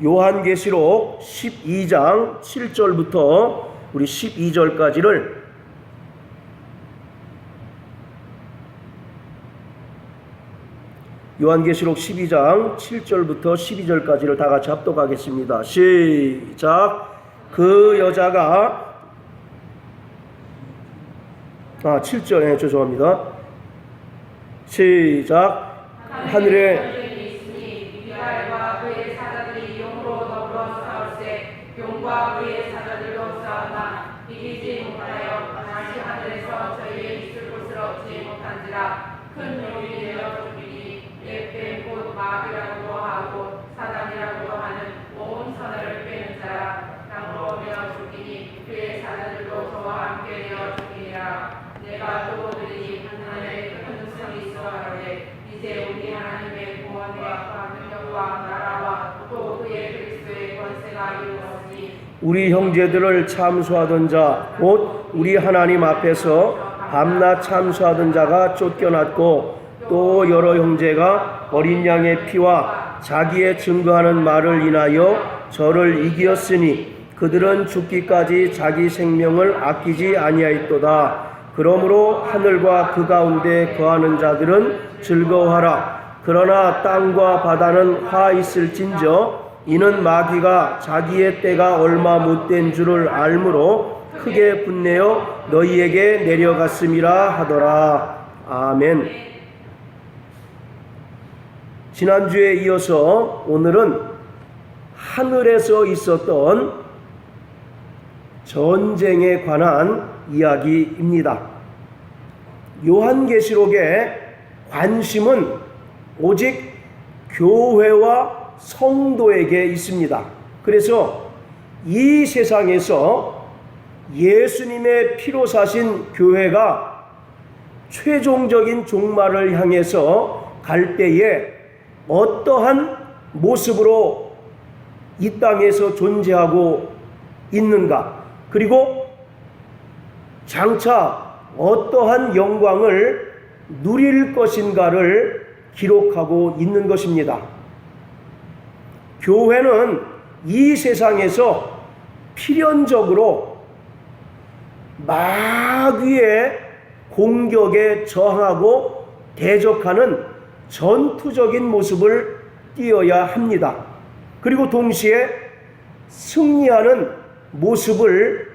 요한계시록 12장 7절부터 우리 12절까지를 요한계시록 12장 7절부터 12절까지를 다 같이 합독하겠습니다. 시작. 그 여자가 7절 죄송합니다. 시작. 하늘에 그의 사자들이 용으로 더불어 싸울세 용과 그의 사자들로 싸우나 이기지 못하여 다시 하늘에서 저희의 있을 곳을 얻지 못한지라. 큰 용이 되어 죽이니 옛뱀 곧 마귀라고도 하고 사단이라고도 하는 온 선을 빼는 자라. 땅으로 되어 죽이니 그의 사자들도 저와 함께 되어 죽이니라. 내가 또 들으니 하늘에 큰 소리 있어하되 이제 우리 하나님의 구원과 능력과 나라와 또 그의 그리스도의 권세가 이루어지니 우리 형제들을 참수하던 자 곧 우리 하나님 앞에서 밤낮 참수하던 자가 쫓겨났고 또 여러 형제가 어린 양의 피와 자기의 증거하는 말을 인하여 저를 이기었으니 그들은 죽기까지 자기 생명을 아끼지 아니하였도다. 그러므로 하늘과 그 가운데 거하는 자들은 즐거워하라. 그러나 땅과 바다는 화 있을진저 이는 마귀가 자기의 때가 얼마 못된 줄을 알므로 크게 분내어 너희에게 내려갔음이라 하더라. 아멘. 지난주에 이어서 오늘은 하늘에서 있었던 전쟁에 관한 이야기입니다. 요한계시록의 관심은 오직 교회와 성도에게 있습니다. 그래서 이 세상에서 예수님의 피로 사신 교회가 최종적인 종말을 향해서 갈 때에 어떠한 모습으로 이 땅에서 존재하고 있는가, 그리고 장차 어떠한 영광을 누릴 것인가를 기록하고 있는 것입니다. 교회는 이 세상에서 필연적으로 마귀의 공격에 저항하고 대적하는 전투적인 모습을 띄어야 합니다. 그리고 동시에 승리하는 모습을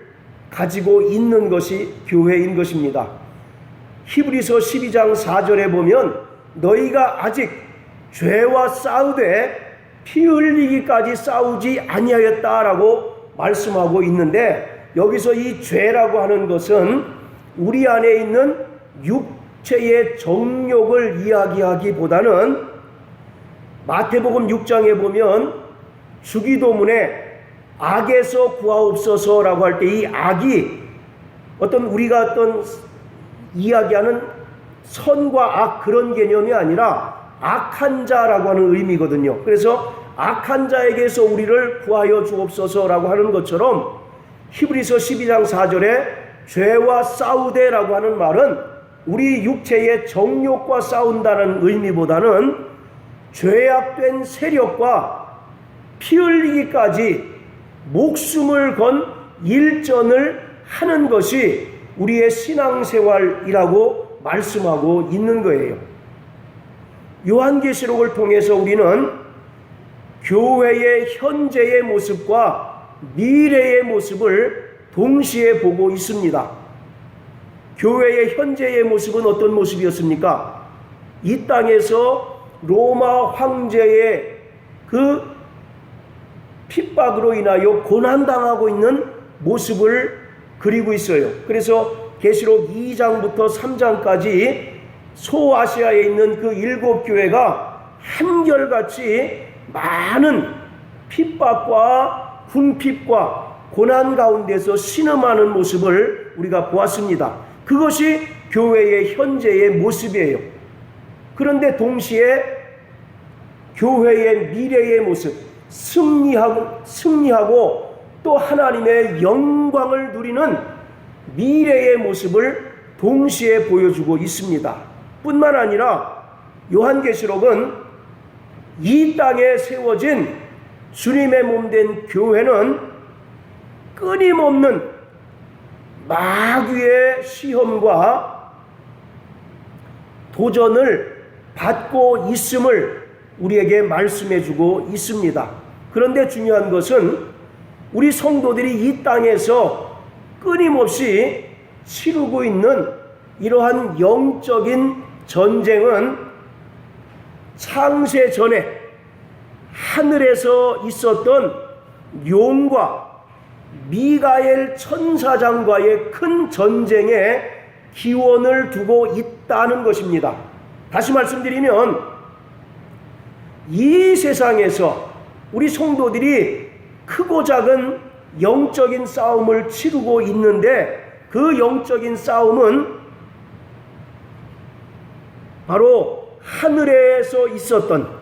가지고 있는 것이 교회인 것입니다. 히브리서 12장 4절에 보면 너희가 아직 죄와 싸우되 피 흘리기까지 싸우지 아니하였다라고 말씀하고 있는데, 여기서 이 죄라고 하는 것은 우리 안에 있는 육체의 정욕을 이야기하기보다는 마태복음 6장에 보면 주기도문에 악에서 구하옵소서라고 할 때 이 악이 어떤 우리가 어떤 이야기하는 선과 악 그런 개념이 아니라 악한 자라고 하는 의미거든요. 그래서 악한 자에게서 우리를 구하여 주옵소서라고 하는 것처럼 히브리서 12장 4절에 죄와 싸우되라고 하는 말은 우리 육체의 정욕과 싸운다는 의미보다는 죄악된 세력과 피 흘리기까지 목숨을 건 일전을 하는 것이 우리의 신앙생활이라고 말씀하고 있는 거예요. 요한계시록을 통해서 우리는 교회의 현재의 모습과 미래의 모습을 동시에 보고 있습니다. 교회의 현재의 모습은 어떤 모습이었습니까? 이 땅에서 로마 황제의 그 핍박으로 인하여 고난당하고 있는 모습을 그리고 있어요. 그래서 계시록 2장부터 3장까지 소아시아에 있는 그 7교회가 한결같이 많은 핍박과 궁핍과 고난 가운데서 신음하는 모습을 우리가 보았습니다. 그것이 교회의 현재의 모습이에요. 그런데 동시에 교회의 미래의 모습, 승리하고 또 하나님의 영광을 누리는 미래의 모습을 동시에 보여주고 있습니다. 뿐만 아니라 요한계시록은 이 땅에 세워진 주님의 몸된 교회는 끊임없는 마귀의 시험과 도전을 받고 있음을 우리에게 말씀해 주고 있습니다. 그런데 중요한 것은 우리 성도들이 이 땅에서 끊임없이 치르고 있는 이러한 영적인 전쟁은 창세 전에 하늘에서 있었던 용과 미가엘 천사장과의 큰 전쟁에 기원을 두고 있다는 것입니다. 다시 말씀드리면 이 세상에서 우리 성도들이 크고 작은 영적인 싸움을 치르고 있는데 그 영적인 싸움은 바로 하늘에서 있었던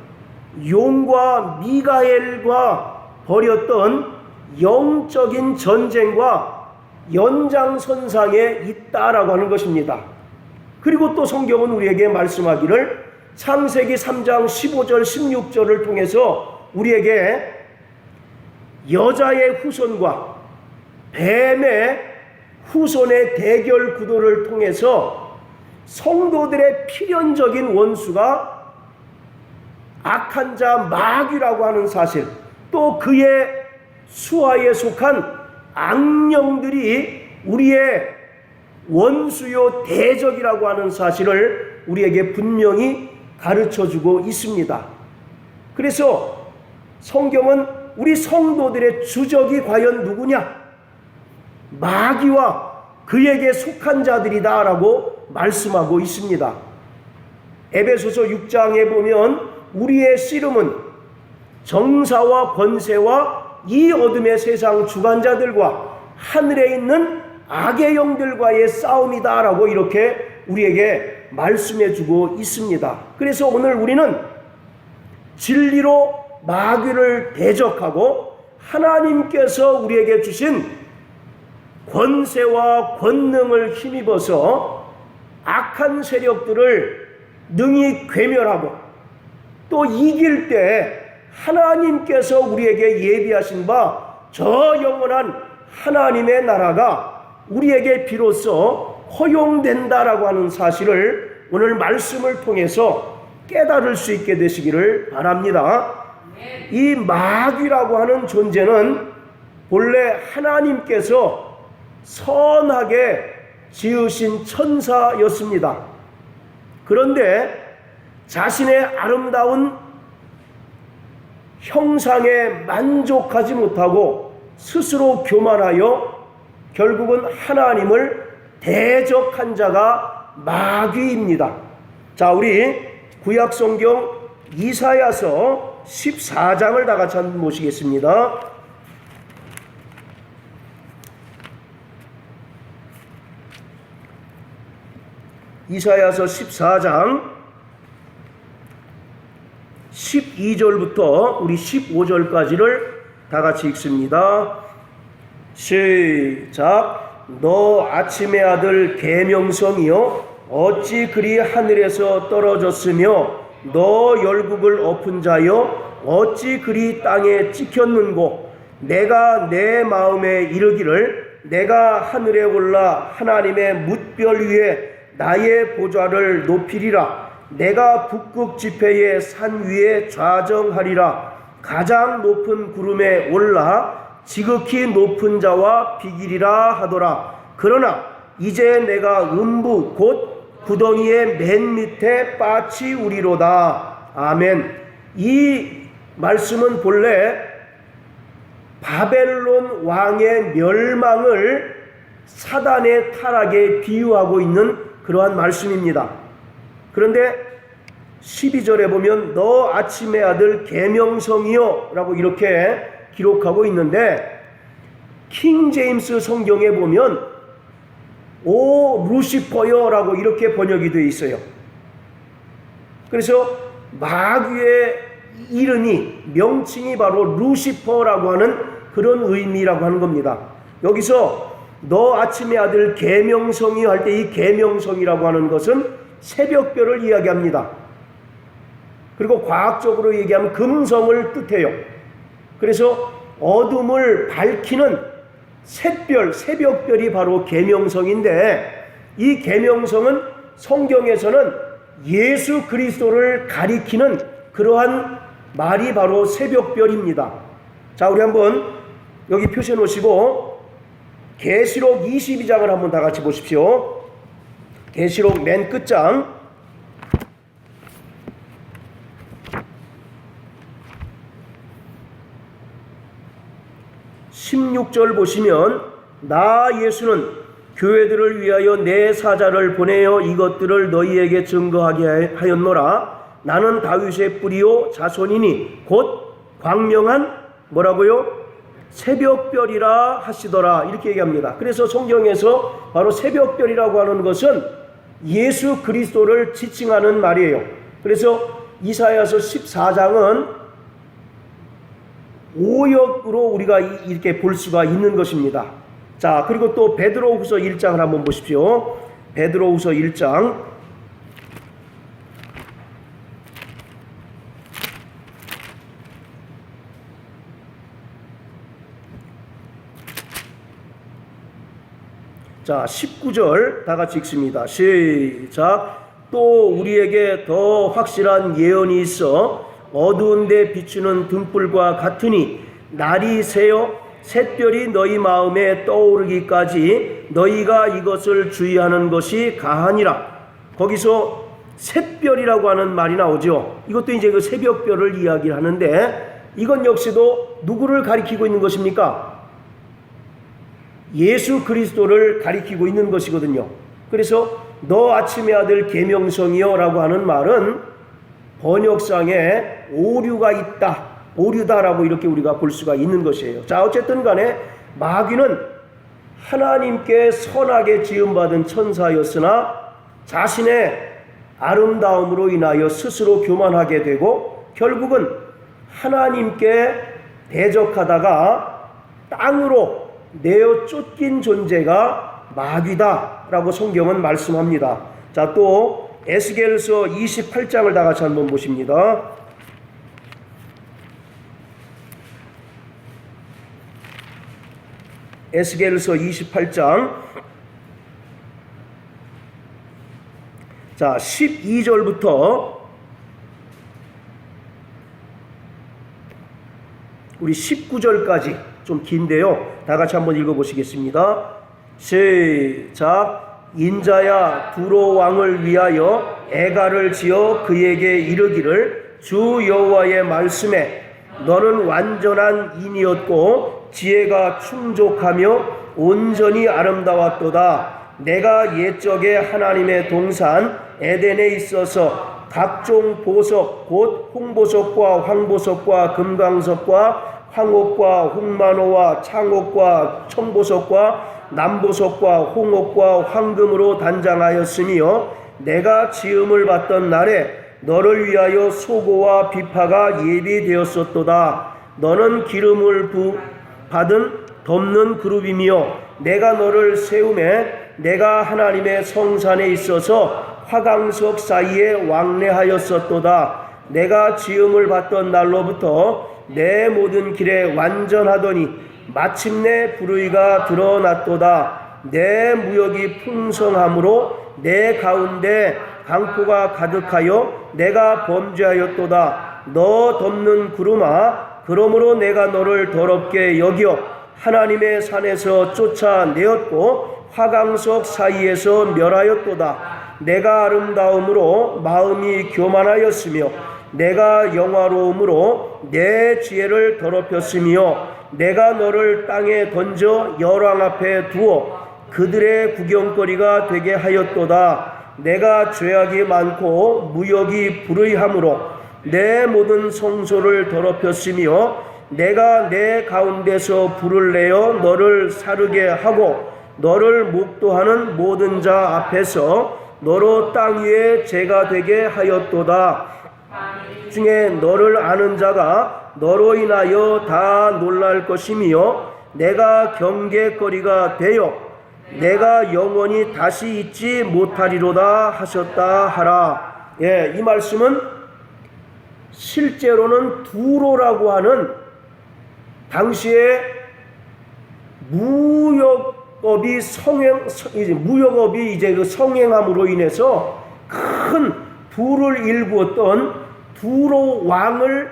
용과 미가엘과 벌였던 영적인 전쟁과 연장선상에 있다라고 하는 것입니다. 그리고 또 성경은 우리에게 말씀하기를 창세기 3장 15절 16절을 통해서 우리에게 여자의 후손과 뱀의 후손의 대결 구도를 통해서 성도들의 필연적인 원수가 악한 자 마귀라고 하는 사실, 또 그의 수하에 속한 악령들이 우리의 원수요 대적이라고 하는 사실을 우리에게 분명히 가르쳐주고 있습니다. 그래서 성경은 우리 성도들의 주적이 과연 누구냐? 마귀와 그에게 속한 자들이다 라고 말씀하고 있습니다. 에베소서 6장에 보면 우리의 씨름은 정사와 권세와 이 어둠의 세상 주관자들과 하늘에 있는 악의 영들과의 싸움이다 라고 이렇게 우리에게 말씀해 주고 있습니다. 그래서 오늘 우리는 진리로 마귀를 대적하고 하나님께서 우리에게 주신 권세와 권능을 힘입어서 악한 세력들을 능히 괴멸하고 또 이길 때 하나님께서 우리에게 예비하신 바 저 영원한 하나님의 나라가 우리에게 비로소 허용된다라고 하는 사실을 오늘 말씀을 통해서 깨달을 수 있게 되시기를 바랍니다. 이 마귀라고 하는 존재는 본래 하나님께서 선하게 지으신 천사였습니다. 그런데 자신의 아름다운 형상에 만족하지 못하고 스스로 교만하여 결국은 하나님을 대적한 자가 마귀입니다. 자, 우리 구약성경 이사야서 14장을 다 같이 한번 보시겠습니다. 이사야서 14장 12절부터 우리 15절까지를 다 같이 읽습니다. 시작. 너 아침의 아들 계명성이여 어찌 그리 하늘에서 떨어졌으며 너 열국을 엎은 자여 어찌 그리 땅에 찍혔는고 내가 내 마음에 이르기를 내가 하늘에 올라 하나님의 뭇별 위에 나의 보좌를 높이리라. 내가 북극 지폐의 산 위에 좌정하리라. 가장 높은 구름에 올라 지극히 높은 자와 비기리라 하더라. 그러나 이제 내가 음부 곧 구덩이의 맨 밑에 빠치우리로다. 아멘. 이 말씀은 본래 바벨론 왕의 멸망을 사단의 타락에 비유하고 있는 그러한 말씀입니다. 그런데 12절에 보면 너 아침의 아들 계명성이여 라고 이렇게 기록하고 있는데 킹 제임스 성경에 보면 오 루시퍼여 라고 이렇게 번역이 되어 있어요. 그래서 마귀의 이름이 명칭이 바로 루시퍼라고 하는 그런 의미라고 하는 겁니다. 여기서 너 아침의 아들 계명성이여 할 때 이 계명성이라고 하는 것은 새벽별을 이야기합니다. 그리고 과학적으로 얘기하면 금성을 뜻해요. 그래서 어둠을 밝히는 샛별, 새벽별이 바로 계명성인데, 이 계명성은 성경에서는 예수 그리스도를 가리키는 그러한 말이 바로 새벽별입니다. 자, 우리 한번 여기 표시해 놓으시고 계시록 22장을 한번 다 같이 보십시오. 계시록 맨 끝장 16절 보시면, 나 예수는 교회들을 위하여 내 사자를 보내어 이것들을 너희에게 증거하게 하였노라. 나는 다윗의 뿌리요 자손이니 곧 광명한 뭐라고요? 새벽별이라 하시더라. 이렇게 얘기합니다. 그래서 성경에서 바로 새벽별이라고 하는 것은 예수 그리스도를 지칭하는 말이에요. 그래서 이사야서 14장은 오역으로 우리가 이렇게 볼 수가 있는 것입니다. 자, 그리고 또 베드로후서 1장을 한번 보십시오. 베드로후서 1장 자, 19절 다 같이 읽습니다. 시작. 또 우리에게 더 확실한 예언이 있어 어두운 데 비추는 등불과 같으니 날이 새어 샛별이 너희 마음에 떠오르기까지 너희가 이것을 주의하는 것이 가하니라. 거기서 샛별이라고 하는 말이 나오죠. 이것도 이제 그 새벽별을 이야기하는데, 이건 역시도 누구를 가리키고 있는 것입니까? 예수 그리스도를 가리키고 있는 것이거든요. 그래서 너 아침의 아들 계명성이여 라고 하는 말은 번역상에 오류가 있다, 오류다라고 이렇게 우리가 볼 수가 있는 것이에요. 자, 어쨌든 간에 마귀는 하나님께 선하게 지음받은 천사였으나 자신의 아름다움으로 인하여 스스로 교만하게 되고 결국은 하나님께 대적하다가 땅으로 내어 쫓긴 존재가 마귀다라고 성경은 말씀합니다. 자, 또 에스겔서 28장을 다 같이 한번 보십니다. 에스겔서 28장 자 12절부터 우리 19절까지 좀 긴데요. 다 같이 한번 읽어보시겠습니다. 시작. 인자야 두로 왕을 위하여 애가를 지어 그에게 이르기를 주 여호와의 말씀에 너는 완전한 인이었고 지혜가 충족하며 온전히 아름다웠도다. 내가 옛적에 하나님의 동산 에덴에 있어서 각종 보석 곧 홍보석과 황보석과 금강석과 황옥과 홍만호와 창옥과 청보석과 남보석과 홍옥과 황금으로 단장하였으며 내가 지음을 받던 날에 너를 위하여 소고와 비파가 예비되었었도다. 너는 기름을 받은 덮는 그룹이며 내가 너를 세우매 내가 하나님의 성산에 있어서 화강석 사이에 왕래하였었도다. 내가 지음을 받던 날로부터 내 모든 길에 완전하더니 마침내 불의가 드러났도다. 내 무역이 풍성함으로 내 가운데 강포가 가득하여 내가 범죄하였도다. 너 덮는 구름아, 그러므로 내가 너를 더럽게 여겨 하나님의 산에서 쫓아내었고 화강석 사이에서 멸하였도다. 내가 아름다움으로 마음이 교만하였으며 내가 영화로움으로 내 지혜를 더럽혔으며 내가 너를 땅에 던져 열왕 앞에 두어 그들의 구경거리가 되게 하였도다. 내가 죄악이 많고 무역이 불의함으로 내 모든 성소를 더럽혔으며 내가 내 가운데서 불을 내어 너를 사르게 하고 너를 목도하는 모든 자 앞에서 너로 땅 위에 죄가 되게 하였도다. 중에 너를 아는 자가 너로 인하여 다 놀랄 것이며 내가 경계거리가 되어 내가 영원히 다시 잊지 못하리로다 하셨다 하라. 예, 이 말씀은 실제로는 두로라고 하는 당시에 무역업이 이제 그 성행함으로 인해서 큰 부를 일구었던 두로 왕을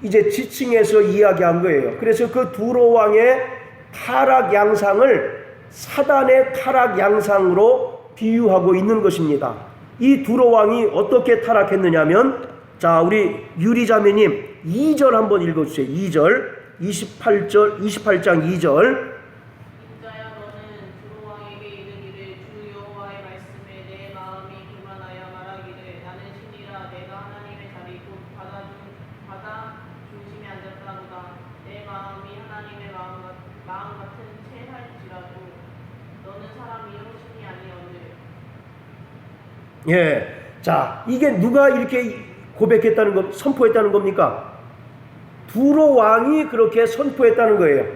이제 지칭해서 이야기한 거예요. 그래서 그 두로 왕의 타락 양상을 사단의 타락 양상으로 비유하고 있는 것입니다. 이 두로 왕이 어떻게 타락했느냐면, 자, 우리 유리자매님 2절 한번 읽어주세요. 2절 28장 2절. 인자야 너는 두로 왕에게 이르기를 주 여호와의 말씀에 내 마음이 교만하여 말하기를 나는 신이라 내가 하나님의 자리 곧 바다 중심에 앉았다도다. 내 마음이 하나님의 마음 같은 채할지라도 너는 사람이 신이 아니오늘. 예, 자, 이게 누가 이렇게 고백했다는 것, 선포했다는 겁니까? 두로 왕이 그렇게 선포했다는 거예요.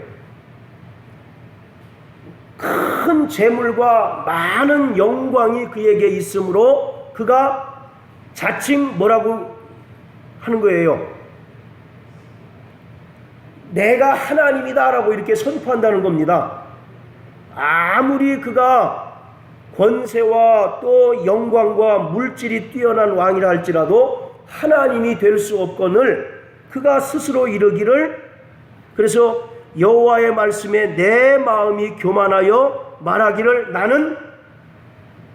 큰 재물과 많은 영광이 그에게 있으므로 그가 자칭 뭐라고 하는 거예요? 내가 하나님이다라고 이렇게 선포한다는 겁니다. 아무리 그가 권세와 또 영광과 물질이 뛰어난 왕이라 할지라도 하나님이 될 수 없거늘 그가 스스로 이르기를, 그래서 여호와의 말씀에 내 마음이 교만하여 말하기를 나는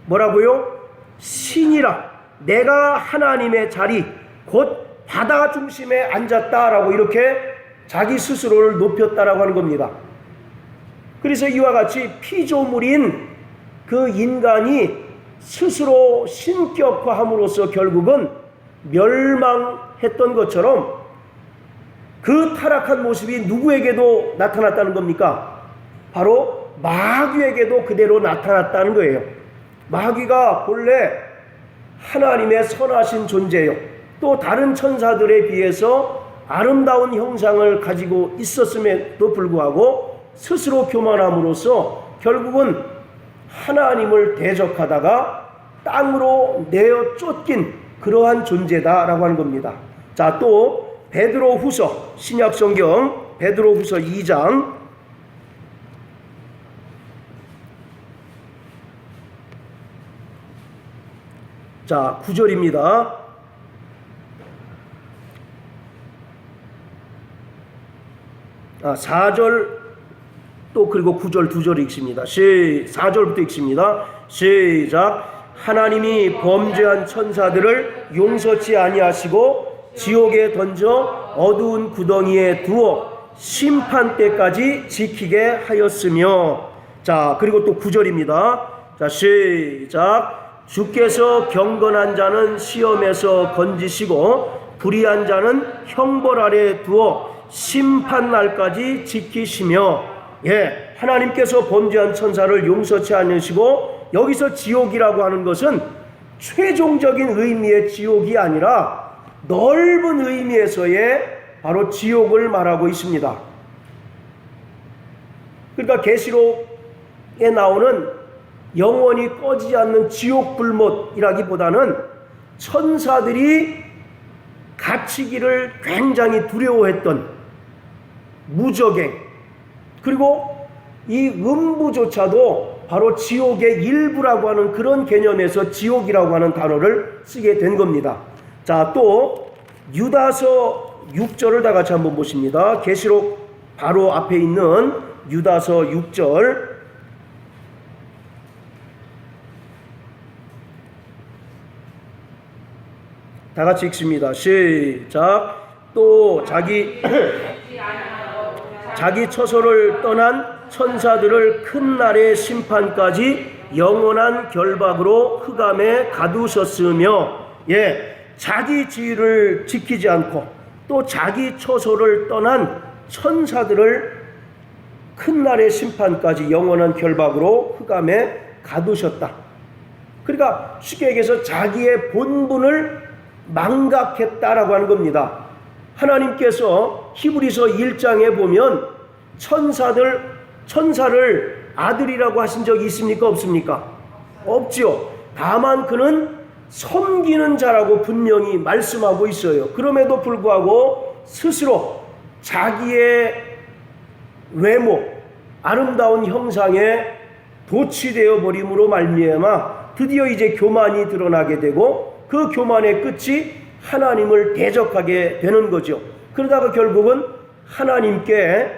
뭐라고요? 신이라 내가 하나님의 자리 곧 바다 중심에 앉았다라고 이렇게 자기 스스로를 높였다라고 하는 겁니다. 그래서 이와 같이 피조물인 그 인간이 스스로 신격화함으로써 결국은 멸망했던 것처럼 그 타락한 모습이 누구에게도 나타났다는 겁니까? 바로 마귀에게도 그대로 나타났다는 거예요. 마귀가 본래 하나님의 선하신 존재요, 또 다른 천사들에 비해서 아름다운 형상을 가지고 있었음에도 불구하고 스스로 교만함으로써 결국은 하나님을 대적하다가 땅으로 내어 쫓긴 그러한 존재다라고 하는 겁니다. 자, 또 베드로후서, 신약성경 베드로후서 2장 자 9절입니다. 아, 4절 또 그리고 9절 두 절 읽습니다. 4절부터 읽습니다. 시작. 하나님이 범죄한 천사들을 용서치 아니하시고 지옥에 던져 어두운 구덩이에 두어 심판 때까지 지키게 하였으며. 자, 그리고 또 9절입니다. 자, 시작. 주께서 경건한 자는 시험에서 건지시고 불의한 자는 형벌 아래 두어 심판 날까지 지키시며. 예, 하나님께서 범죄한 천사를 용서치 않으시고, 여기서 지옥이라고 하는 것은 최종적인 의미의 지옥이 아니라 넓은 의미에서의 바로 지옥을 말하고 있습니다. 그러니까 계시록에 나오는 영원히 꺼지지 않는 지옥 불못이라기보다는 천사들이 갇히기를 굉장히 두려워했던 무적행, 그리고 이 음부조차도 바로 지옥의 일부라고 하는 그런 개념에서 지옥이라고 하는 단어를 쓰게 된 겁니다. 자, 또 유다서 6절을 다 같이 한번 보십니다. 계시록 바로 앞에 있는 유다서 6절 다 같이 읽습니다. 시작. 또 자기 처소를 떠난 천사들을 큰 날의 심판까지 영원한 결박으로 흑암에 가두셨으며. 예, 자기 지위를 지키지 않고 또 자기 처소를 떠난 천사들을 큰 날의 심판까지 영원한 결박으로 흑암에 가두셨다. 그러니까 쉽게 얘기해서 자기의 본분을 망각했다라고 하는 겁니다. 하나님께서 히브리서 1장에 보면 천사를 아들이라고 하신 적이 있습니까? 없습니까? 없지요. 다만 그는 섬기는 자라고 분명히 말씀하고 있어요. 그럼에도 불구하고 스스로 자기의 외모, 아름다운 형상에 도취되어 버림으로 말미암아 드디어 이제 교만이 드러나게 되고 그 교만의 끝이 하나님을 대적하게 되는 거죠. 그러다가 결국은 하나님께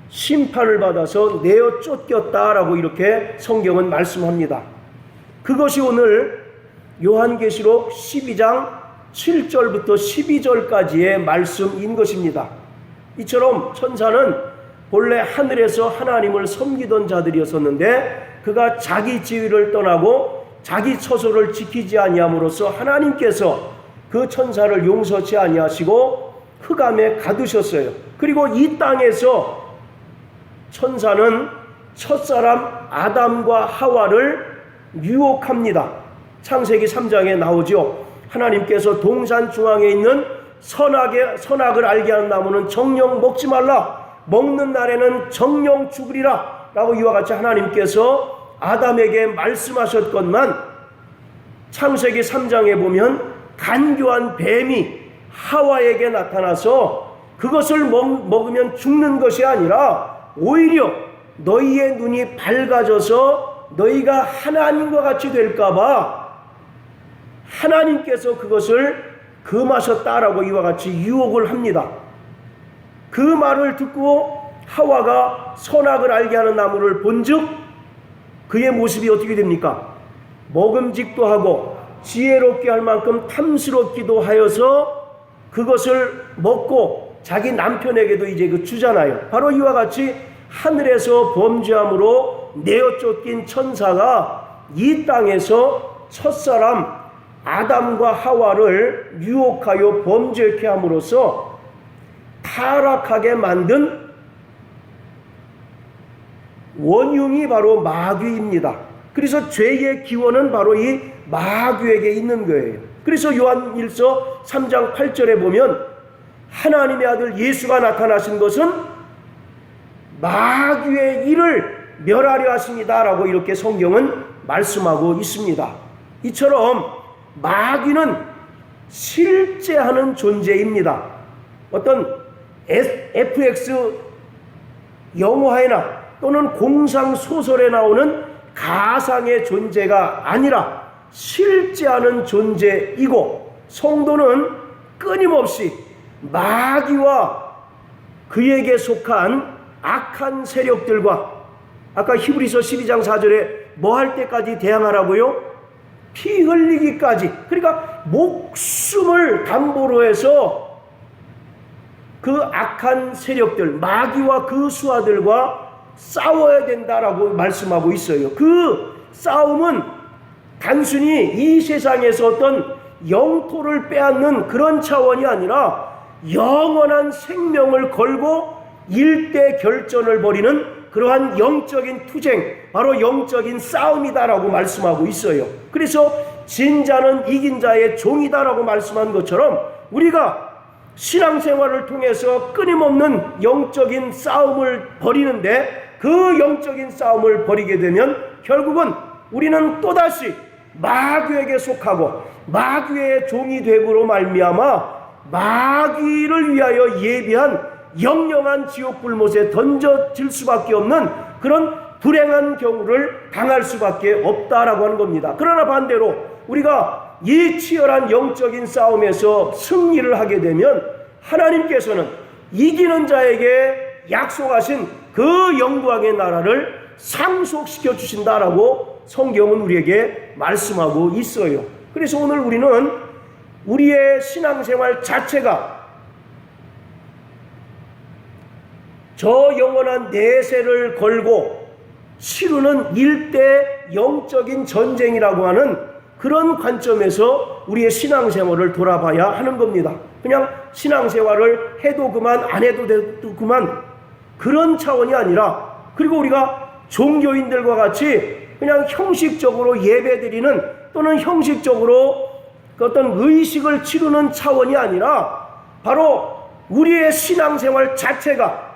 심판을 받아서 내어 쫓겼다라고 이렇게 성경은 말씀합니다. 그것이 오늘 요한계시록 12장 7절부터 12절까지의 말씀인 것입니다. 이처럼 천사는 본래 하늘에서 하나님을 섬기던 자들이었었는데 그가 자기 지위를 떠나고 자기 처소를 지키지 아니함으로써 하나님께서 그 천사를 용서치 아니하시고 흑암에 가두셨어요. 그리고 이 땅에서 천사는 첫사람 아담과 하와를 유혹합니다. 창세기 3장에 나오죠. 하나님께서 동산 중앙에 있는 선악을 알게 하는 나무는 정녕 먹지 말라. 먹는 날에는 정녕 죽으리라. 라고 이와 같이 하나님께서 아담에게 말씀하셨건만 창세기 3장에 보면 간교한 뱀이 하와에게 나타나서 그것을 먹으면 죽는 것이 아니라 오히려 너희의 눈이 밝아져서 너희가 하나님과 같이 될까봐 하나님께서 그것을 금하셨다라고 이와 같이 유혹을 합니다. 그 말을 듣고 하와가 선악을 알게 하는 나무를 본즉 그의 모습이 어떻게 됩니까? 먹음직도 하고 지혜롭게 할 만큼 탐스럽기도 하여서 그것을 먹고 자기 남편에게도 이제 그 주잖아요. 바로 이와 같이 하늘에서 범죄함으로 내어 쫓긴 천사가 이 땅에서 첫사람 아담과 하와를 유혹하여 범죄케 함으로써 타락하게 만든 원흉이 바로 마귀입니다. 그래서 죄의 기원은 바로 이 마귀에게 있는 거예요. 그래서 요한일서 3장 8절에 보면 하나님의 아들 예수가 나타나신 것은 마귀의 일을 멸하려 하십니다라고 이렇게 성경은 말씀하고 있습니다. 이처럼 마귀는 실제하는 존재입니다. 어떤 FX 영화에나 또는 공상 소설에 나오는 가상의 존재가 아니라 실제하는 존재이고 성도는 끊임없이 마귀와 그에게 속한 악한 세력들과 아까 히브리서 12장 4절에 뭐 할 때까지 대항하라고요? 피 흘리기까지. 그러니까 목숨을 담보로 해서 그 악한 세력들 마귀와 그 수하들과 싸워야 된다라고 말씀하고 있어요. 그 싸움은 단순히 이 세상에서 어떤 영토를 빼앗는 그런 차원이 아니라 영원한 생명을 걸고 일대 결전을 벌이는 그러한 영적인 투쟁, 바로 영적인 싸움이다라고 말씀하고 있어요. 그래서 진자는 이긴 자의 종이다라고 말씀한 것처럼 우리가 신앙생활을 통해서 끊임없는 영적인 싸움을 벌이는데 그 영적인 싸움을 벌이게 되면 결국은 우리는 또다시 마귀에게 속하고 마귀의 종이 됨으로 말미암아 마귀를 위하여 예비한 영영한 지옥 불못에 던져질 수밖에 없는 그런 불행한 경우를 당할 수밖에 없다라고 하는 겁니다. 그러나 반대로 우리가 이 치열한 영적인 싸움에서 승리를 하게 되면 하나님께서는 이기는 자에게 약속하신 그 영광의 나라를 상속시켜 주신다라고 성경은 우리에게 말씀하고 있어요. 그래서 오늘 우리는 우리의 신앙생활 자체가 저 영원한 내세를 걸고 치르는 일대 영적인 전쟁이라고 하는 그런 관점에서 우리의 신앙생활을 돌아봐야 하는 겁니다. 그냥 신앙생활을 해도 그만 안 해도 그만 그런 차원이 아니라, 그리고 우리가 종교인들과 같이 그냥 형식적으로 예배드리는 또는 형식적으로 어떤 의식을 치르는 차원이 아니라 바로 우리의 신앙생활 자체가,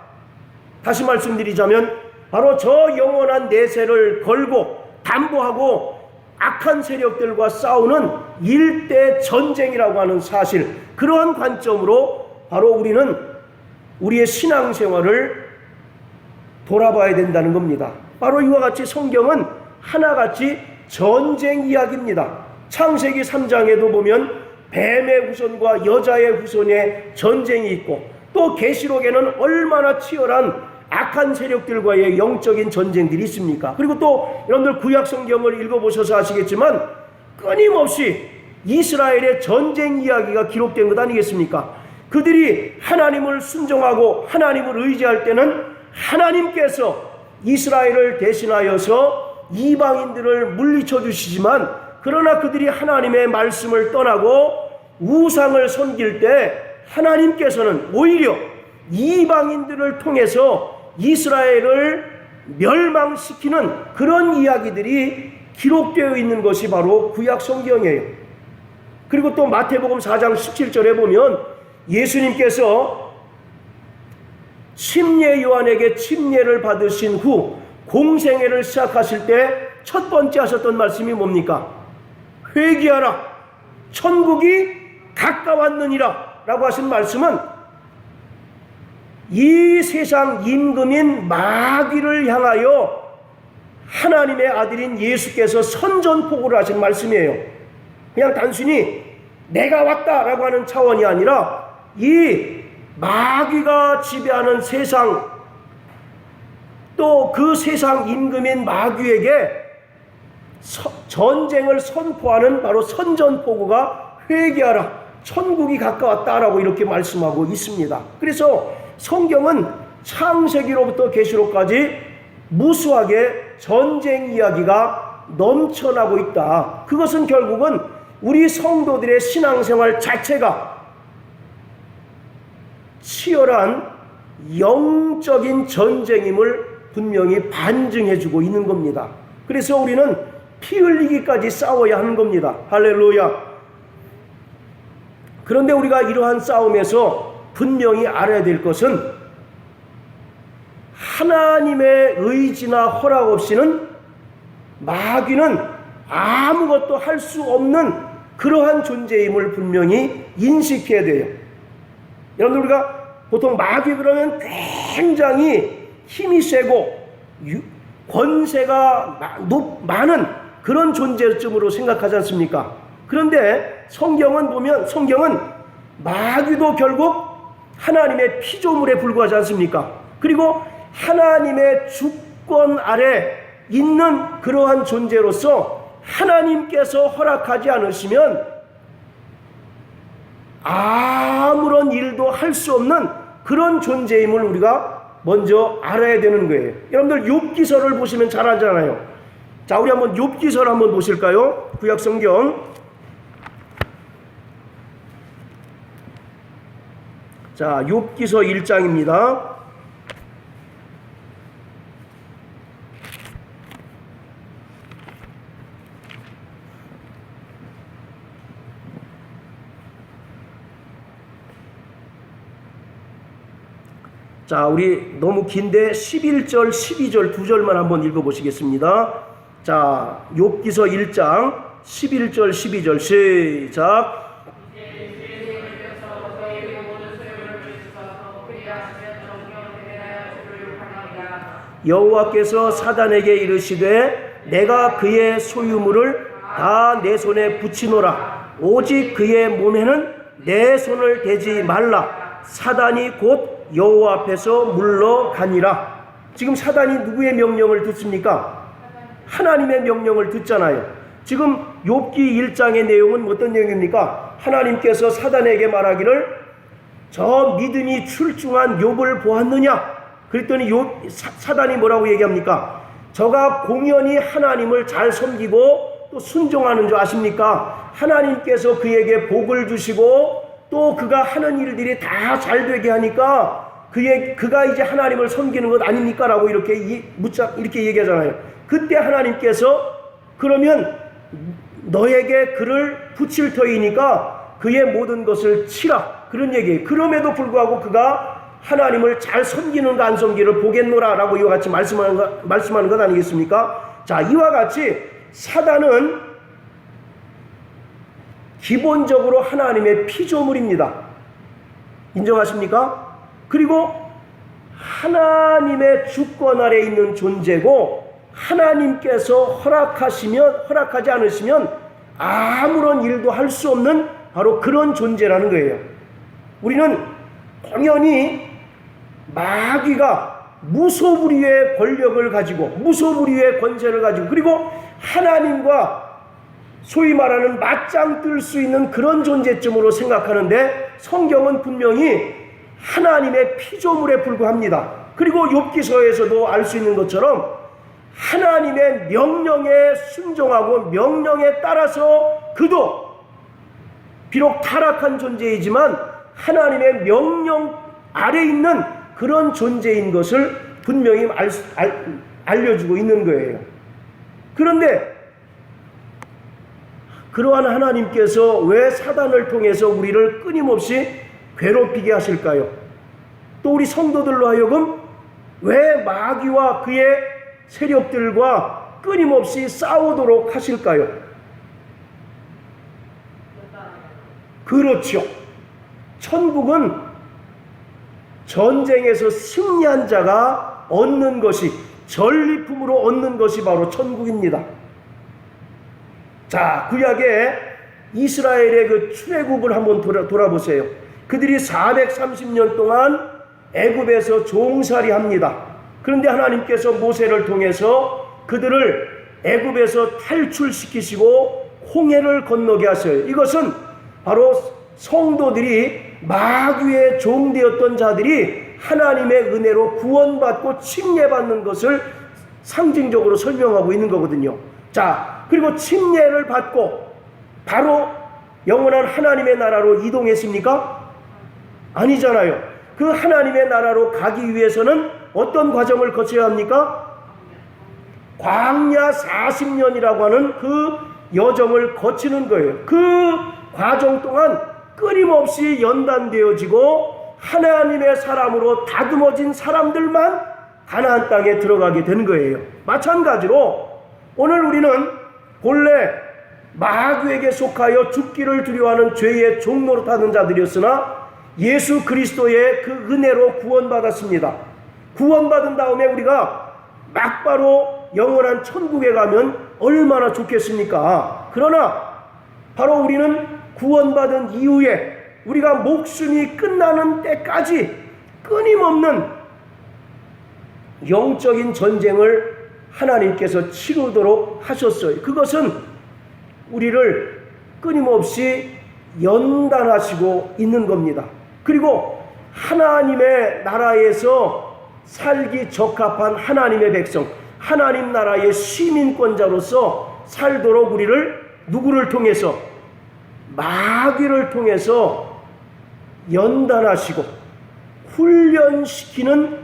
다시 말씀드리자면 바로 저 영원한 내세를 걸고 담보하고 악한 세력들과 싸우는 일대 전쟁이라고 하는 사실, 그러한 관점으로 바로 우리는 우리의 신앙생활을 돌아봐야 된다는 겁니다. 바로 이와 같이 성경은 하나같이 전쟁 이야기입니다. 창세기 3장에도 보면 뱀의 후손과 여자의 후손의 전쟁이 있고, 또 계시록에는 얼마나 치열한 악한 세력들과의 영적인 전쟁들이 있습니까? 그리고 또 여러분들 구약 성경을 읽어보셔서 아시겠지만 끊임없이 이스라엘의 전쟁 이야기가 기록된 것 아니겠습니까? 그들이 하나님을 순종하고 하나님을 의지할 때는 하나님께서 이스라엘을 대신하여서 이방인들을 물리쳐 주시지만, 그러나 그들이 하나님의 말씀을 떠나고 우상을 섬길 때 하나님께서는 오히려 이방인들을 통해서 이스라엘을 멸망시키는 그런 이야기들이 기록되어 있는 것이 바로 구약 성경이에요. 그리고 또 마태복음 4장 17절에 보면 예수님께서 침례 요한에게 침례를 받으신 후 공생애를 시작하실 때 첫 번째 하셨던 말씀이 뭡니까? 회개하라, 천국이 가까웠느니라 라고 하신 말씀은 이 세상 임금인 마귀를 향하여 하나님의 아들인 예수께서 선전포고를 하신 말씀이에요. 그냥 단순히 내가 왔다라고 하는 차원이 아니라 이 마귀가 지배하는 세상, 또 그 세상 임금인 마귀에게 전쟁을 선포하는 바로 선전포고가 회개하라, 천국이 가까웠다라고 이렇게 말씀하고 있습니다. 그래서 성경은 창세기로부터 계시록까지 무수하게 전쟁 이야기가 넘쳐나고 있다. 그것은 결국은 우리 성도들의 신앙생활 자체가 치열한 영적인 전쟁임을 분명히 반증해주고 있는 겁니다. 그래서 우리는 피 흘리기까지 싸워야 하는 겁니다. 할렐루야. 그런데 우리가 이러한 싸움에서 분명히 알아야 될 것은 하나님의 의지나 허락 없이는 마귀는 아무것도 할 수 없는 그러한 존재임을 분명히 인식해야 돼요. 여러분, 우리가 보통 마귀 그러면 굉장히 힘이 세고 권세가 많은 그런 존재쯤으로 생각하지 않습니까? 그런데 성경은 보면 성경은 마귀도 결국 하나님의 피조물에 불과하지 않습니까? 그리고 하나님의 주권 아래 있는 그러한 존재로서 하나님께서 허락하지 않으시면 아무런 일도 할 수 없는 그런 존재임을 우리가 먼저 알아야 되는 거예요. 여러분들 욥기서를 보시면 잘 알잖아요. 자, 우리 한번 욥기서를 한번 보실까요? 구약 성경. 자, 욥기서 1장입니다. 자, 우리 너무 긴데 11절, 12절 두 절만 한번 읽어보시겠습니다. 자, 욥기서 1장 11절, 12절 시작. 여호와께서 사단에게 이르시되 내가 그의 소유물을 다 내 손에 붙이노라. 오직 그의 몸에는 내 손을 대지 말라. 사단이 곧 여호와 앞에서 물러가니라. 지금 사단이 누구의 명령을 듣습니까? 하나님의 명령을 듣잖아요. 지금 욥기 1장의 내용은 어떤 내용입니까? 하나님께서 사단에게 말하기를 저 믿음이 출중한 욥을 보았느냐? 그랬더니 사단이 뭐라고 얘기합니까? 저가 공연히 하나님을 잘 섬기고 또 순종하는 줄 아십니까? 하나님께서 그에게 복을 주시고 또 그가 하는 일들이 다 잘 되게 하니까 그가 이제 하나님을 섬기는 것 아닙니까? 라고 이렇게 얘기하잖아요. 그때 하나님께서 그러면 너에게 그를 붙일 터이니까 그의 모든 것을 치라. 그런 얘기예요. 그럼에도 불구하고 그가 하나님을 잘 섬기는가 안 섬기를 보겠노라 라고 이와 같이 말씀하는 것 아니겠습니까? 자, 이와 같이 사단은 기본적으로 하나님의 피조물입니다. 인정하십니까? 그리고 하나님의 주권 아래 있는 존재고, 하나님께서 허락하지 않으시면 아무런 일도 할 수 없는 바로 그런 존재라는 거예요. 우리는 당연히 마귀가 무소불위의 권력을 가지고, 무소불위의 권세를 가지고, 그리고 하나님과 소위 말하는 맞짱 뜰 수 있는 그런 존재쯤으로 생각하는데, 성경은 분명히 하나님의 피조물에 불과합니다. 그리고 욥기서에서도 알 수 있는 것처럼 하나님의 명령에 순종하고 명령에 따라서 그도 비록 타락한 존재이지만 하나님의 명령 아래 있는 그런 존재인 것을 분명히 알려주고 있는 거예요. 그런데 그러한 하나님께서 왜 사단을 통해서 우리를 끊임없이 괴롭히게 하실까요? 또 우리 성도들로 하여금 왜 마귀와 그의 세력들과 끊임없이 싸우도록 하실까요? 그렇죠. 천국은 전쟁에서 승리한 자가 얻는 것이, 전리품으로 얻는 것이 바로 천국입니다. 자, 구약의 이스라엘의 그 출애굽을 한번 돌아보세요. 그들이 430년 동안 애굽에서 종살이합니다. 그런데 하나님께서 모세를 통해서 그들을 애굽에서 탈출시키시고 홍해를 건너게 하셔요. 이것은 바로 성도들이 마귀의 종되었던 자들이 하나님의 은혜로 구원받고 침례받는 것을 상징적으로 설명하고 있는 거거든요. 자, 그리고 침례를 받고 바로 영원한 하나님의 나라로 이동했습니까? 아니잖아요. 그 하나님의 나라로 가기 위해서는 어떤 과정을 거쳐야 합니까? 광야 40년이라고 하는 그 여정을 거치는 거예요. 그 과정 동안 끊임없이 연단되어지고 하나님의 사람으로 다듬어진 사람들만 가나안 땅에 들어가게 되는 거예요. 마찬가지로 오늘 우리는 본래 마귀에게 속하여 죽기를 두려워하는 죄의 종노릇 하는 자들이었으나 예수 그리스도의 그 은혜로 구원받았습니다. 구원받은 다음에 우리가 막바로 영원한 천국에 가면 얼마나 좋겠습니까? 그러나 바로 우리는 구원받은 이후에 우리가 목숨이 끝나는 때까지 끊임없는 영적인 전쟁을 하나님께서 치르도록 하셨어요. 그것은 우리를 끊임없이 연단하시고 있는 겁니다. 그리고 하나님의 나라에서 살기 적합한 하나님의 백성, 하나님 나라의 시민권자로서 살도록 우리를 누구를 통해서? 마귀를 통해서 연단하시고 훈련시키는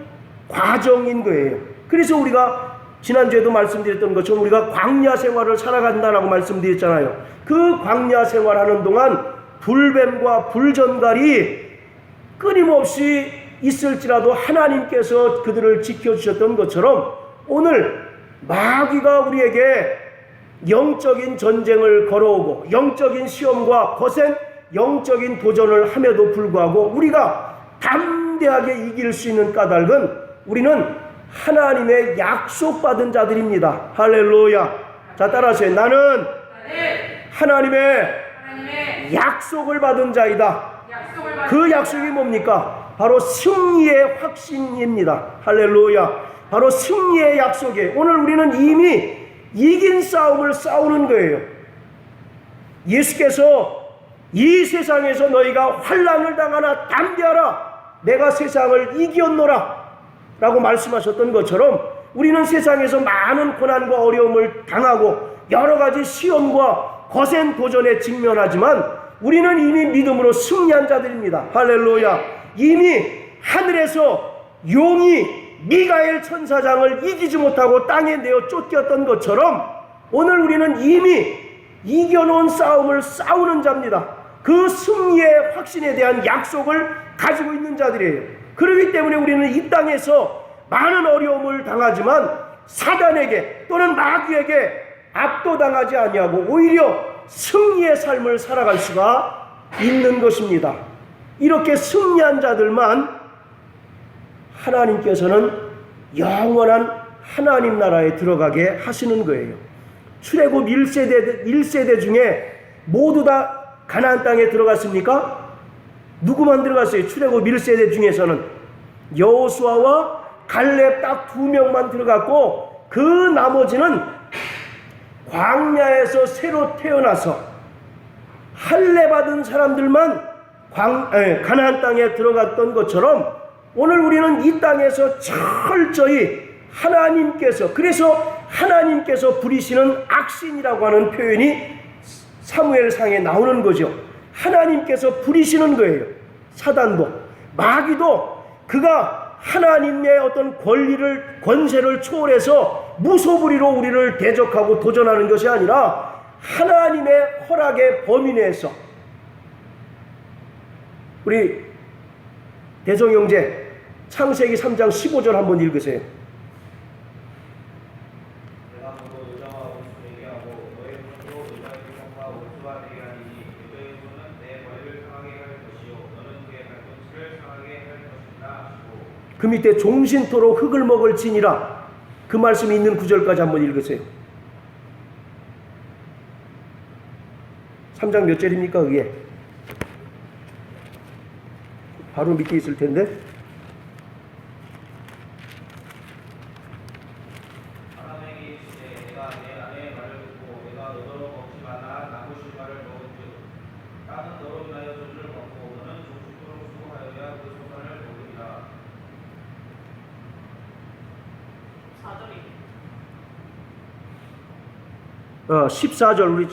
과정인 거예요. 그래서 우리가 지난주에도 말씀드렸던 것처럼 우리가 광야 생활을 살아간다라고 말씀드렸잖아요. 그 광야 생활하는 동안 불뱀과 불전갈이 끊임없이 있을지라도 하나님께서 그들을 지켜주셨던 것처럼 오늘 마귀가 우리에게 영적인 전쟁을 걸어오고 영적인 시험과 거센 영적인 도전을 함에도 불구하고 우리가 담대하게 이길 수 있는 까닭은 우리는 하나님의 약속받은 자들입니다. 할렐루야. 자, 따라하세요. 나는 하나님의 약속을 받은 자이다. 그 약속이 뭡니까? 바로 승리의 확신입니다. 할렐루야. 바로 승리의 약속이에요. 오늘 우리는 이미 이긴 싸움을 싸우는 거예요. 예수께서 이 세상에서 너희가 환난을 당하나 담대하라. 내가 세상을 이겼노라 라고 말씀하셨던 것처럼 우리는 세상에서 많은 고난과 어려움을 당하고 여러 가지 시험과 거센 도전에 직면하지만 우리는 이미 믿음으로 승리한 자들입니다. 할렐루야. 이미 하늘에서 용이 미가엘 천사장을 이기지 못하고 땅에 내어 쫓겼던 것처럼 오늘 우리는 이미 이겨놓은 싸움을 싸우는 자입니다. 그 승리의 확신에 대한 약속을 가지고 있는 자들이에요. 그렇기 때문에 우리는 이 땅에서 많은 어려움을 당하지만 사단에게 또는 마귀에게 압도당하지 아니하고 오히려 승리의 삶을 살아갈 수가 있는 것입니다. 이렇게 승리한 자들만 하나님께서는 영원한 하나님 나라에 들어가게 하시는 거예요. 출애굽 1세대 중에 모두 다 가나안 땅에 들어갔습니까? 누구만 들어갔어요? 출애굽 1세대 중에서는 여호수아와 갈렙 딱 2명만 들어갔고, 그 나머지는 광야에서 새로 태어나서 할례 받은 사람들만 가나안 땅에 들어갔던 것처럼, 오늘 우리는 이 땅에서 철저히 하나님께서, 그래서 하나님께서 부리시는 악신이라고 하는 표현이 사무엘상에 나오는 거죠. 하나님께서 부리시는 거예요. 사단도, 마귀도 그가 하나님의 어떤 권세를 초월해서 무소불위로 우리를 대적하고 도전하는 것이 아니라 하나님의 허락의 범위 내에서, 우리 대성형제 창세기 3장 15절 한번 읽으세요. 내가 너로 의자와 옷을 되게 하고 너의 손으로 의자의 손과 옷수가 되게 하리니 여자의 손은 내 머리를 상하게 할 것이요 너는 그의 발꿈치를 상하게 할 것이라 하시고, 그 밑에 종신토록 흙을 먹을지니라, 그 말씀이 있는 구절까지 한번 읽으세요. 3장 몇 절입니까? 그게 바로 밑에 있을 텐데. 하나님이 이르시되 내가 내 아내의 말을 듣고 내가 너더러 먹지 말라 나무 실과를 먹은즉 땅은 너로 인하여 소주를 먹고 너는 종식토록 수고하여야 그 소산을 먹으리라. 14절, 우리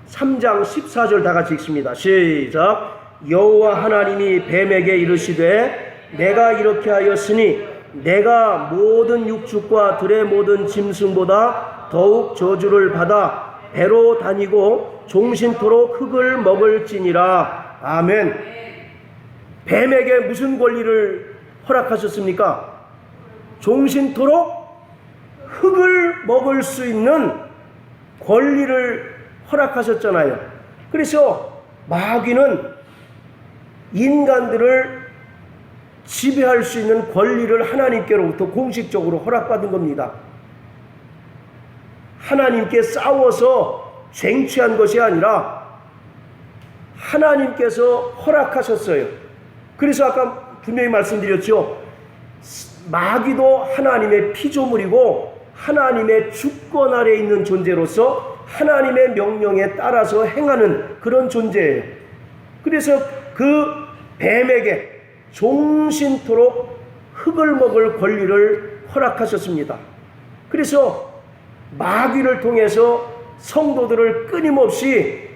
3장 14절 다 같이 읽습니다. 시작. 여호와 하나님이 뱀에게 이르시되 내가 이렇게 하였으니 내가 모든 육축과 들의 모든 짐승보다 더욱 저주를 받아 배로 다니고 종신토록 흙을 먹을지니라. 아멘. 뱀에게 무슨 권리를 허락하셨습니까? 종신토록 흙을 먹을 수 있는 권리를 허락하셨잖아요. 그래서 마귀는 인간들을 지배할 수 있는 권리를 하나님께로부터 공식적으로 허락받은 겁니다. 하나님께 싸워서 쟁취한 것이 아니라 하나님께서 허락하셨어요. 그래서 아까 분명히 말씀드렸죠. 마귀도 하나님의 피조물이고 하나님의 주권 아래에 있는 존재로서 하나님의 명령에 따라서 행하는 그런 존재예요. 그래서 그 뱀에게 종신토록 흙을 먹을 권리를 허락하셨습니다. 그래서 마귀를 통해서 성도들을 끊임없이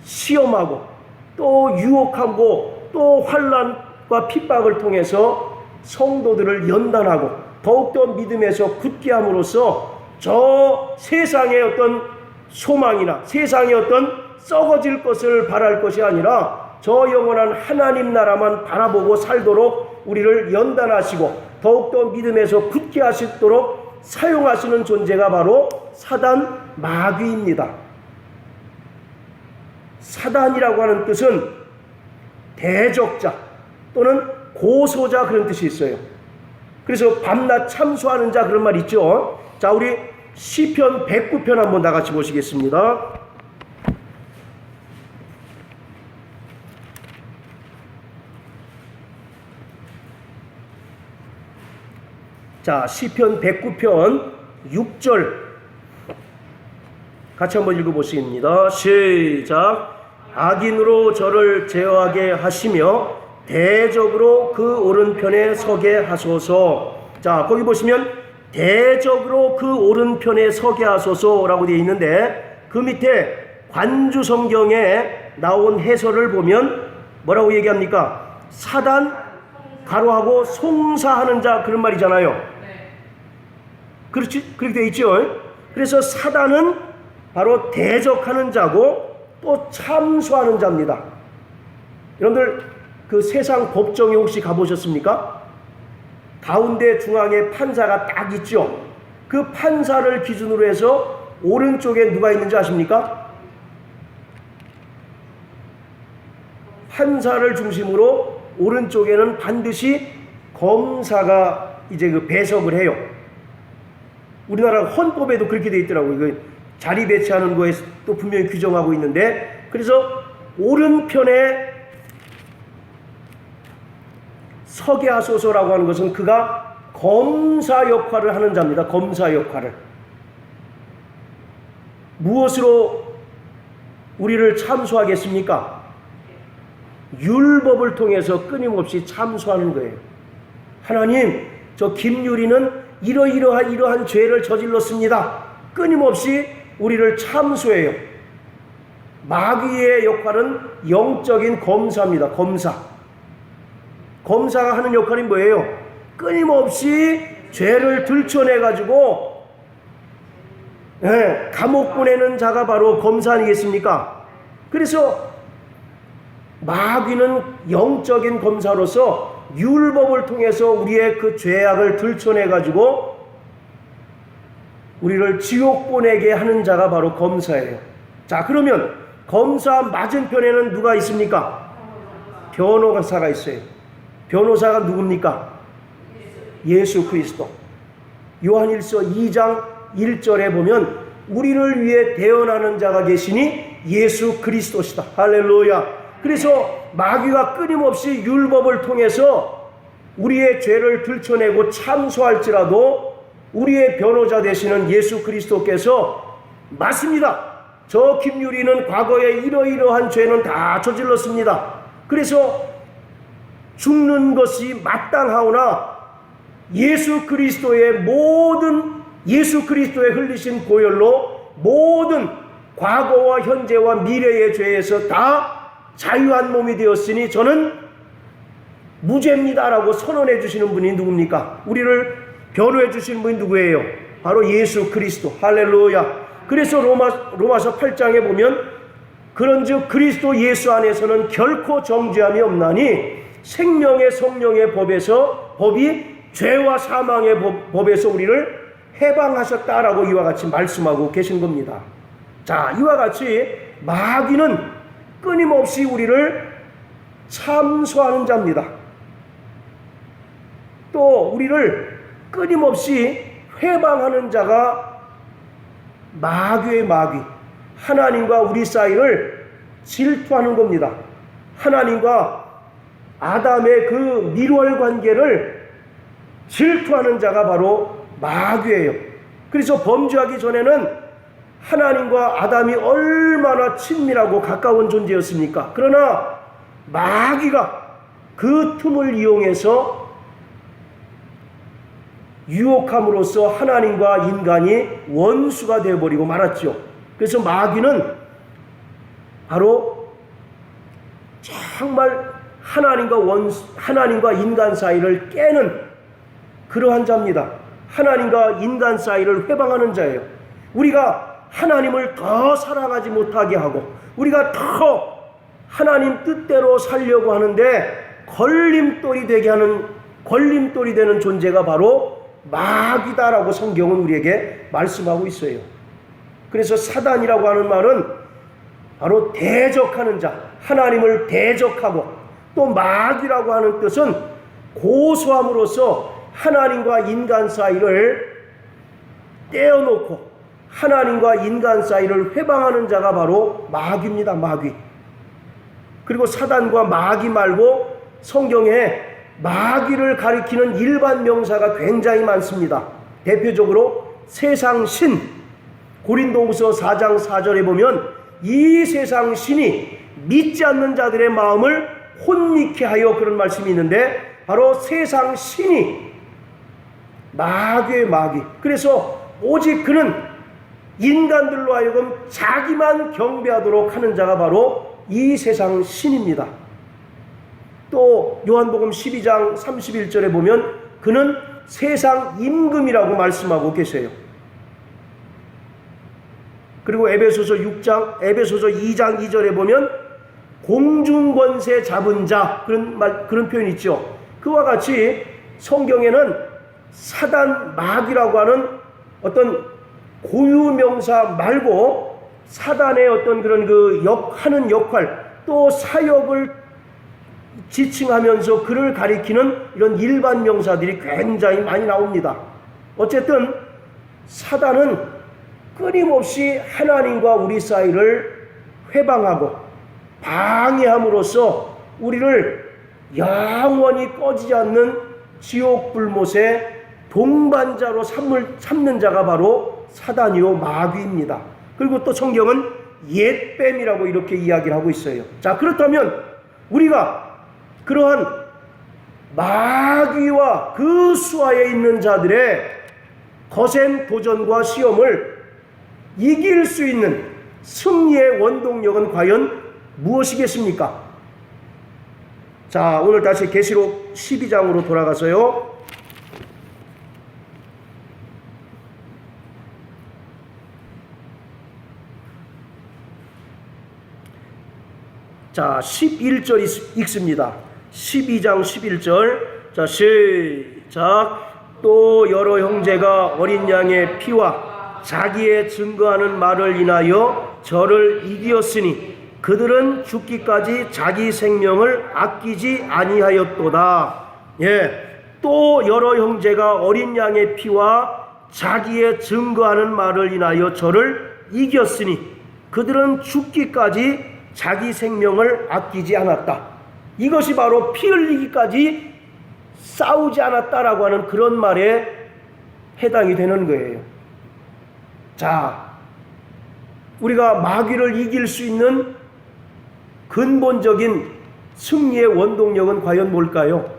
시험하고 또 유혹하고 또 환난과 핍박을 통해서 성도들을 연단하고 더욱더 믿음에서 굳게 함으로써 저 세상의 어떤 소망이나 세상의 어떤 썩어질 것을 바랄 것이 아니라 저 영원한 하나님 나라만 바라보고 살도록 우리를 연단하시고 더욱더 믿음에서 굳게 하시도록 사용하시는 존재가 바로 사단 마귀입니다. 사단이라고 하는 뜻은 대적자 또는 고소자 그런 뜻이 있어요. 그래서 밤낮 참소하는 자 그런 말 있죠. 자, 우리 시편 109편 한번 다 같이 보시겠습니다. 자, 시편 109편 6절 같이 한번 읽어보시겠습니다. 시작. 악인으로 저를 제어하게 하시며 대적으로 그 오른편에 서게 하소서. 자, 거기 보시면 대적으로 그 오른편에 서게 하소서라고 되어 있는데 그 밑에 관주 성경에 나온 해설을 보면 뭐라고 얘기합니까? 사단 가로하고 송사하는 자 그런 말이잖아요. 그렇지? 그렇게 되어 있죠. 그래서 사단은 바로 대적하는 자고 또 참소하는 자입니다. 여러분들 그 세상 법정에 혹시 가보셨습니까? 가운데 중앙에 판사가 딱 있죠. 그 판사를 기준으로 해서 오른쪽에 누가 있는지 아십니까? 판사를 중심으로 오른쪽에는 반드시 검사가 이제 그 배석을 해요. 우리나라 헌법에도 그렇게 돼 있더라고요. 그 자리 배치하는 거에 또 분명히 규정하고 있는데, 그래서 오른편에 서게 하소서라고 하는 것은 그가 검사 역할을 하는 자입니다. 검사 역할을. 무엇으로 우리를 참소하겠습니까? 율법을 통해서 끊임없이 참소하는 거예요. 하나님, 저 김유리는 이러한 죄를 저질렀습니다. 끊임없이 우리를 참소해요. 마귀의 역할은 영적인 검사입니다. 검사가 하는 역할이 뭐예요? 끊임없이 죄를 들춰내가지고 감옥 보내는 자가 바로 검사 아니겠습니까? 그래서 마귀는 영적인 검사로서 율법을 통해서 우리의 그 죄악을 들춰내가지고 우리를 지옥 보내게 하는 자가 바로 검사예요. 자, 그러면 검사 맞은편에는 누가 있습니까? 변호사가 있어요. 변호사가 누굽니까? 예수 그리스도. 요한일서 2장 1절에 보면 우리를 위해 대언하는 자가 계시니 예수 그리스도시다. 할렐루야. 그래서 마귀가 끊임없이 율법을 통해서 우리의 죄를 들춰내고 참소할지라도 우리의 변호자 되시는 예수 그리스도께서 맞습니다. 저 김유리는 과거에 이러이러한 죄는 다 저질렀습니다. 그래서 죽는 것이 마땅하오나 예수 그리스도의 흘리신 보혈로 모든 과거와 현재와 미래의 죄에서 다 자유한 몸이 되었으니 저는 무죄입니다라고 선언해 주시는 분이 누굽니까? 우리를 변호해 주시는 분이 누구예요? 바로 예수 그리스도. 할렐루야. 그래서 로마서 8장에 보면 그런즉 그리스도 예수 안에서는 결코 정죄함이 없나니 생명의 성령의 법이 죄와 사망의 법에서 우리를 해방하셨다라고 이와 같이 말씀하고 계신 겁니다. 자, 이와 같이 마귀는 끊임없이 우리를 참소하는 자입니다. 또 우리를 끊임없이 회방하는 자가 마귀의 마귀, 하나님과 우리 사이를 질투하는 겁니다. 하나님과 아담의 그 밀월 관계를 질투하는 자가 바로 마귀예요. 그래서 범죄하기 전에는 하나님과 아담이 얼마나 친밀하고 가까운 존재였습니까? 그러나 마귀가 그 틈을 이용해서 유혹함으로써 하나님과 인간이 원수가 되어버리고 말았죠. 그래서 마귀는 바로 정말 하나님과 인간 사이를 깨는 그러한 자입니다. 하나님과 인간 사이를 회방하는 자예요. 우리가 하나님을 더 사랑하지 못하게 하고 우리가 더 하나님 뜻대로 살려고 하는데 걸림돌이 되는 존재가 바로 마귀다라고 성경은 우리에게 말씀하고 있어요. 그래서 사단이라고 하는 말은 바로 대적하는 자, 하나님을 대적하고, 또 마귀라고 하는 뜻은 고소함으로써 하나님과 인간 사이를 떼어놓고 하나님과 인간 사이를 회방하는 자가 바로 마귀입니다. 마귀. 그리고 사단과 마귀 말고 성경에 마귀를 가리키는 일반 명사가 굉장히 많습니다. 대표적으로 세상 신, 고린도후서 4장 4절에 보면 이 세상 신이 믿지 않는 자들의 마음을 혼미케 하여, 그런 말씀이 있는데 바로 세상 신이 마귀의 마귀. 그래서 오직 그는 인간들로 하여금 자기만 경배하도록 하는 자가 바로 이 세상 신입니다. 또 요한복음 12장 31절에 보면 그는 세상 임금이라고 말씀하고 계세요. 그리고 에베소서 2장 2절에 보면 공중권세 잡은 자, 그런 표현이 있죠. 그와 같이 성경에는 사단, 마귀라고 하는 어떤 고유명사 말고 사단의 어떤 그런 하는 역할, 또 사역을 지칭하면서 그를 가리키는 이런 일반 명사들이 굉장히 많이 나옵니다. 어쨌든 사단은 끊임없이 하나님과 우리 사이를 회방하고 방해함으로써 우리를 영원히 꺼지지 않는 지옥 불못의 동반자로 삼는 자가 바로 사단이요 마귀입니다. 그리고 또 성경은 옛뱀이라고 이렇게 이야기를 하고 있어요. 자, 그렇다면 우리가 그러한 마귀와 그 수하에 있는 자들의 거센 도전과 시험을 이길 수 있는 승리의 원동력은 과연 무엇이겠습니까? 자, 오늘 다시 계시록 12장으로 돌아가서요. 자, 11절 읽습니다. 12장 11절. 자, 시작. 또 여러 형제가 어린 양의 피와 자기의 증거하는 말을 인하여 저를 이기었으니 그들은 죽기까지 자기 생명을 아끼지 아니하였도다. 예, 또 여러 형제가 어린 양의 피와 자기의 증거하는 말을 인하여 저를 이겼으니 그들은 죽기까지 자기 생명을 아끼지 않았다. 이것이 바로 피 흘리기까지 싸우지 않았다라고 하는 그런 말에 해당이 되는 거예요. 자, 우리가 마귀를 이길 수 있는 근본적인 승리의 원동력은 과연 뭘까요?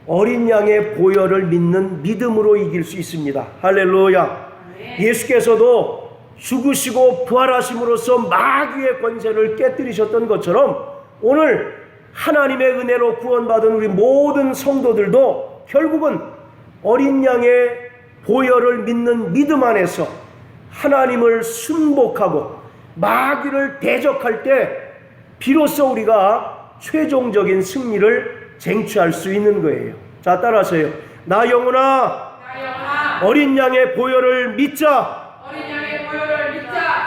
어린 양의 보혈을 믿는 믿음으로 이길 수 있습니다. 할렐루야. 예수께서도 죽으시고 부활하심으로써 마귀의 권세를 깨뜨리셨던 것처럼 오늘 하나님의 은혜로 구원받은 우리 모든 성도들도 결국은 어린 양의 보혈을 믿는 믿음 안에서 하나님을 순복하고 마귀를 대적할 때 비로소 우리가 최종적인 승리를 쟁취할 수 있는 거예요. 자, 따라하세요. 나 영혼아, 어린 양의 보혈을 믿자.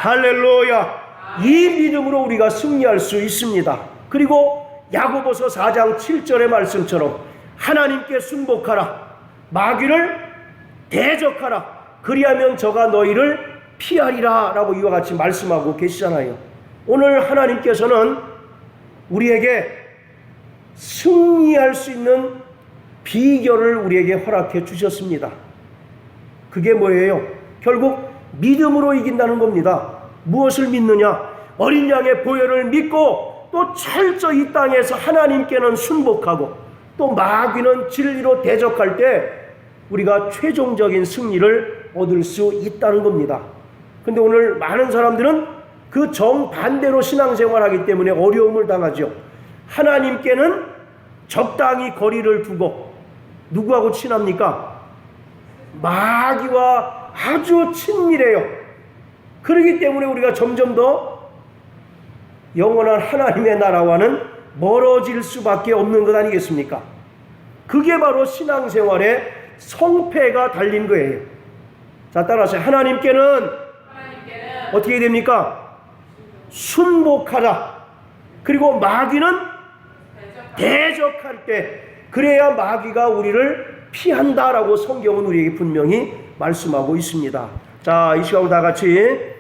할렐루야. 이 믿음으로 우리가 승리할 수 있습니다. 그리고 야고보서 4장 7절의 말씀처럼 하나님께 순복하라. 마귀를 대적하라. 그리하면 저가 너희를 피하리라 라고 이와 같이 말씀하고 계시잖아요. 오늘 하나님께서는 우리에게 승리할 수 있는 비결을 우리에게 허락해 주셨습니다. 그게 뭐예요? 결국 믿음으로 이긴다는 겁니다. 무엇을 믿느냐? 어린 양의 보혈을 믿고 또 철저히 이 땅에서 하나님께는 순복하고 또 마귀는 진리로 대적할 때 우리가 최종적인 승리를 얻을 수 있다는 겁니다. 근데 오늘 많은 사람들은 그 정반대로 신앙생활하기 때문에 어려움을 당하죠. 하나님께는 적당히 거리를 두고 누구하고 친합니까? 마귀와 아주 친밀해요. 그렇기 때문에 우리가 점점 더 영원한 하나님의 나라와는 멀어질 수밖에 없는 것 아니겠습니까? 그게 바로 신앙생활의 성패가 달린 거예요. 자, 따라서 하나님께는 어떻게 됩니까? 순복하라. 그리고 마귀는 대적할 때 그래야 마귀가 우리를 피한다라고 성경은 우리에게 분명히 말씀하고 있습니다. 자, 이 시간 다 같이